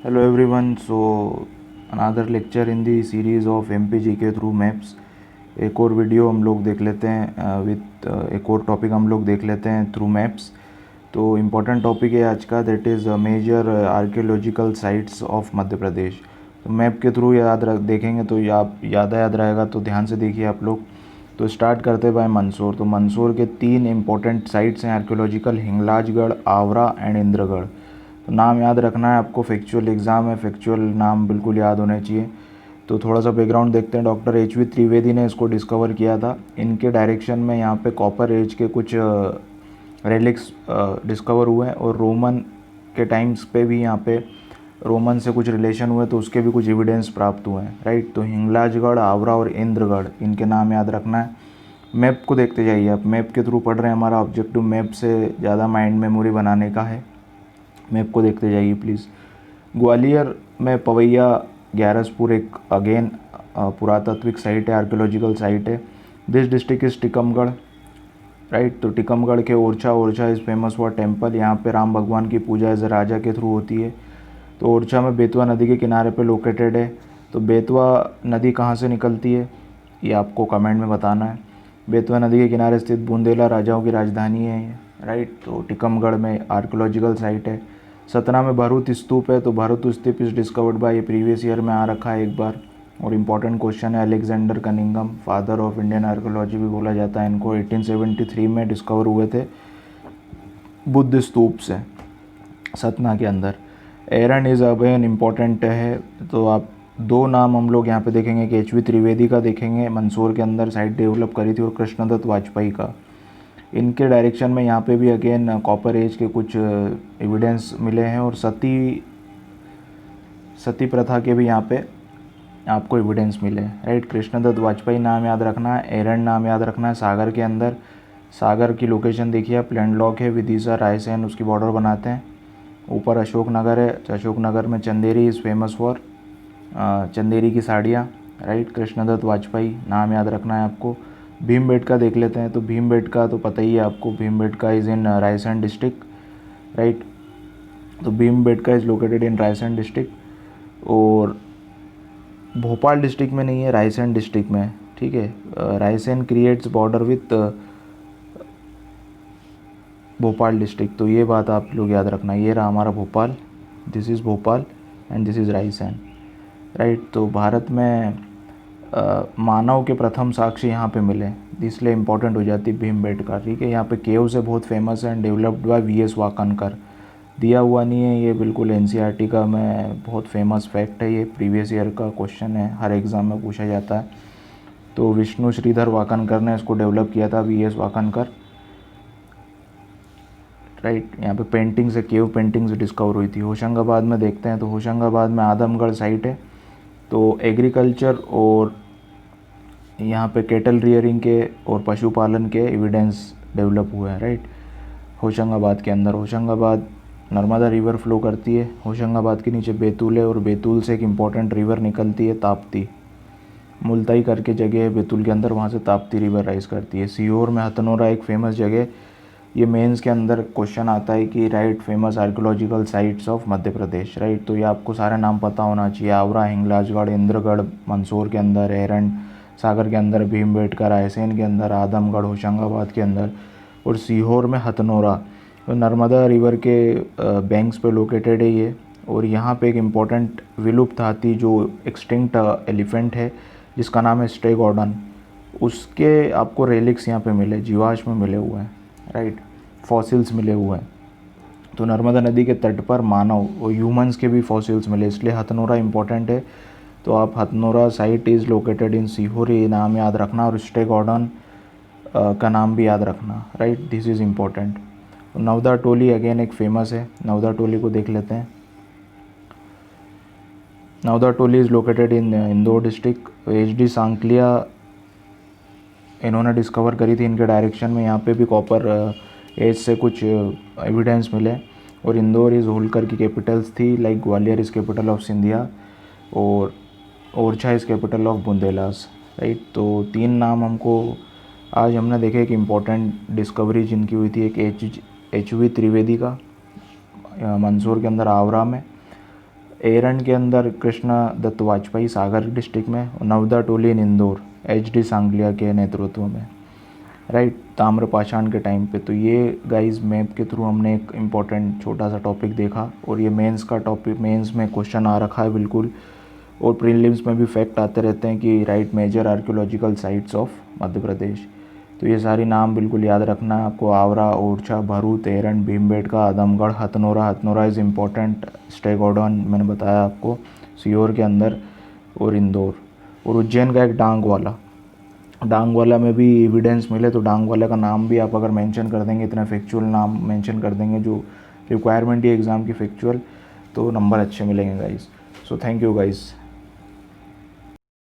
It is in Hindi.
Hello everyone. So another lecture in the series of MPGK through maps. एक और वीडियो हम लोग देख लेते हैं एक और टॉपिक हम लोग देख लेते हैं थ्रू मैप्स। तो इम्पोर्टेंट टॉपिक है आज का, that is major archaeological sites of Madhya Pradesh. तो मैप के थ्रू देखेंगे तो याद रहेगा, तो ध्यान से देखिए आप लोग। तो स्टार्ट करते बाय मंदसौर। तो मंदसौर के 3 इम्पोर्टेंट साइट्स हैं आर्कियोलॉजिकल, हिंगलाजगढ़, आवरा एंड इंद्रगढ़। तो नाम याद रखना है आपको, फैक्चुअल एग्ज़ाम है, फैक्चुअल नाम बिल्कुल याद होने चाहिए। तो थोड़ा सा बैकग्राउंड देखते हैं। डॉक्टर एच.वी. त्रिवेदी ने इसको डिस्कवर किया था। इनके डायरेक्शन में यहाँ पे कॉपर एज के कुछ रेलिक्स डिस्कवर हुए हैं, और रोमन के टाइम्स पे भी यहाँ पे रोमन से कुछ रिलेशन हुए, तो उसके भी कुछ एविडेंस प्राप्त हुए हैं, राइट। तो हिंगलाजगढ़, आवरा और इंद्रगढ़, इनके नाम याद रखना है। मैप को देखते जाइए आप, मैप के थ्रू पढ़ रहे हैं, हमारा ऑब्जेक्टिव मैप से ज़्यादा माइंड मेमोरी बनाने का है। मैप को देखते जाइए प्लीज़। ग्वालियर में पवैया ग्यारसपुर एक अगेन पुरातात्विक साइट है, आर्कियोलॉजिकल साइट है। This district is Tikamgarh, right. तो टिकमगढ़ के Orchha is famous for temple. यहाँ पे राम भगवान की पूजा एज राजा के थ्रू होती है। तो ओरछा में बेतवा नदी के किनारे पे लोकेटेड है। तो बेतवा नदी कहाँ से निकलती है, ये आपको कमेंट में बताना है। बेतवा नदी के किनारे स्थित बूंदेला राजाओं की राजधानी है ये, राइट। तो टिकमगढ़ में आर्कियोलॉजिकल साइट है। सतना में भरूत स्तूप है। तो भरूत स्तूप इज़ डिस्कवर्ड बाय, ये प्रीवियस ईयर में आ रखा है एक बार, और इम्पॉर्टेंट क्वेश्चन है। Alexander Cunningham, father of Indian archaeology भी बोला जाता है इनको, 1873 में डिस्कवर हुए थे बुद्ध स्तूप से सतना के अंदर। एरन इज़ अगेन इम्पॉर्टेंट है। तो आप दो नाम हम लोग यहाँ पे देखेंगे कि एच.वी. त्रिवेदी का देखेंगे, मंदसौर के अंदर साइट डेवलप करी थी, और कृष्णदत्त वाजपेयी का। इनके डायरेक्शन में यहाँ पे भी अगेन कॉपर एज के कुछ एविडेंस मिले हैं, और सती प्रथा के भी यहाँ पे आपको एविडेंस मिले, राइट। कृष्णदत्त वाजपेयी नाम याद रखना है, एरन नाम याद रखना है। सागर के अंदर, सागर की लोकेशन देखिए आप, लैंडलॉक है, विदिशा रायसेन उसकी बॉर्डर बनाते हैं। ऊपर अशोकनगर है, तो अशोकनगर में Chanderi is famous for Chanderi की साड़ियाँ, राइट। कृष्णदत्त वाजपेयी नाम याद रखना है आपको। भीमबेटका देख लेते हैं। तो भीमबेटका तो पता ही है आपको, Bhimbetka is in Raisen district, right. तो Bhimbetka is located in Raisen district, और भोपाल डिस्ट्रिक्ट में नहीं है, रायसेन डिस्ट्रिक्ट में, ठीक है। Raisen creates border with Bhopal district. तो ये बात आप लोग याद रखना, ये रहा हमारा Bhopal, this is Bhopal and this is Raisen, right. तो भारत में मानव के प्रथम साक्ष्य यहाँ पे मिले, इसलिए इम्पोर्टेंट हो जाती है भीमबेटका, ठीक है। यहाँ पे केव से बहुत फेमस है and developed by VS. Wakankar. दिया हुआ नहीं है, ये बिल्कुल एनसीईआरटी का में बहुत फेमस फैक्ट है, ये प्रीवियस ईयर का क्वेश्चन है, हर एग्ज़ाम में पूछा जाता है। तो विष्णु श्रीधर वाकनकर ने इसको डेवलप किया था, वी.एस. वाकनकर, राइट। यहाँ पे पेंटिंग्स है, केव पेंटिंग्स डिस्कवर हुई थी। होशंगाबाद में देखते हैं। तो होशंगाबाद में आदमगढ़ साइट है। तो एग्रीकल्चर और यहाँ पे केटल रियरिंग के और पशुपालन के एविडेंस डेवलप हुए हैं, राइट। होशंगाबाद के अंदर, होशंगाबाद नर्मदा रिवर फ्लो करती है। होशंगाबाद के नीचे बैतूल है, और बैतूल से एक इम्पॉर्टेंट रिवर निकलती है, ताप्ती। मुल्ताई करके जगह है बैतूल के अंदर, वहाँ से ताप्ती रिवर राइज करती है। सीहोर में हथनोरा एक फेमस जगह, ये मेंस के अंदर क्वेश्चन आता है कि right famous archaeological sites of Madhya Pradesh, right. तो ये आपको सारे नाम पता होना चाहिए। आवरा, हिंगलाजगढ़, इंद्रगढ़ मंदसौर के अंदर, एरन सागर के अंदर, भीमबेटका रायसेन के अंदर, आदमगढ़ होशंगाबाद के अंदर, और सीहोर में हथनोरा। तो नर्मदा रिवर के बैंक्स पे लोकेटेड है ये। और यहाँ पे एक इम्पॉर्टेंट विलुप्त हाथी जो एक्सटिंक्ट एलिफेंट है, जिसका नाम है स्टेगोडन, उसके आपको रेलिक्स यहाँ पे मिले, जीवाश्म मिले हुए हैं, राइट, फॉसिल्स मिले हुए हैं। तो नर्मदा नदी के तट पर मानव और ह्यूमंस के भी फॉसिल्स मिले, इसलिए हथनोरा इंपॉर्टेंट है। तो आप Hathnora site is located in Sehore, ये नाम याद रखना, और स्टेगोडन का नाम भी याद रखना, right, this is important. Navda Toli again एक फेमस है, नवदा टोली को देख लेते हैं। Navda Toli is located in Indore district. H D. Sankalia इन्होंने डिस्कवर करी थी, इनके डायरेक्शन में। यहाँ पे भी कॉपर एज से कुछ एविडेंस मिले। और इंदौर इज़ होलकर की कैपिटल्स थी, like Gwalior is capital of Scindia, और Orchha is capital of Bundelas, right. तो 3 नाम हमको आज हमने देखे। एक इम्पॉर्टेंट डिस्कवरी जिनकी हुई थी, एक एच.वी. त्रिवेदी का मंदसौर के अंदर आवरा में, एरन के अंदर कृष्णा दत्त वाजपेयी सागर डिस्ट्रिक्ट में, और नवदा टोली इन इंदौर HD सांगलिया के नेतृत्व में, राइट, ताम्रपाषाण के टाइम पे। तो ये गाइस मैप के थ्रू हमने एक इम्पॉर्टेंट छोटा सा टॉपिक देखा, और ये मेंस का टॉपिक, मेंस में क्वेश्चन आ रखा है बिल्कुल, और प्रीलिम्स में भी फैक्ट आते रहते हैं कि right major archaeological sites of Madhya Pradesh. तो ये सारी नाम बिल्कुल याद रखना है आपको, आवरा, ओरछा, भरूच, एरन, भीमबेटका, आदमगढ़, हथनोरा। हथनोरा इज़ इम्पॉर्टेंट, स्टेगोडन मैंने बताया आपको, सीहोर के अंदर, और इंदौर। और उज्जैन का एक डांग वाला में भी एविडेंस मिले तो डांग वाला का नाम भी आप अगर मेंशन कर देंगे, इतना फैक्चुअल नाम मेंशन कर देंगे जो रिक्वायरमेंट है एग्ज़ाम की फैक्चुअल, तो नंबर अच्छे मिलेंगे guys. So thank you guys.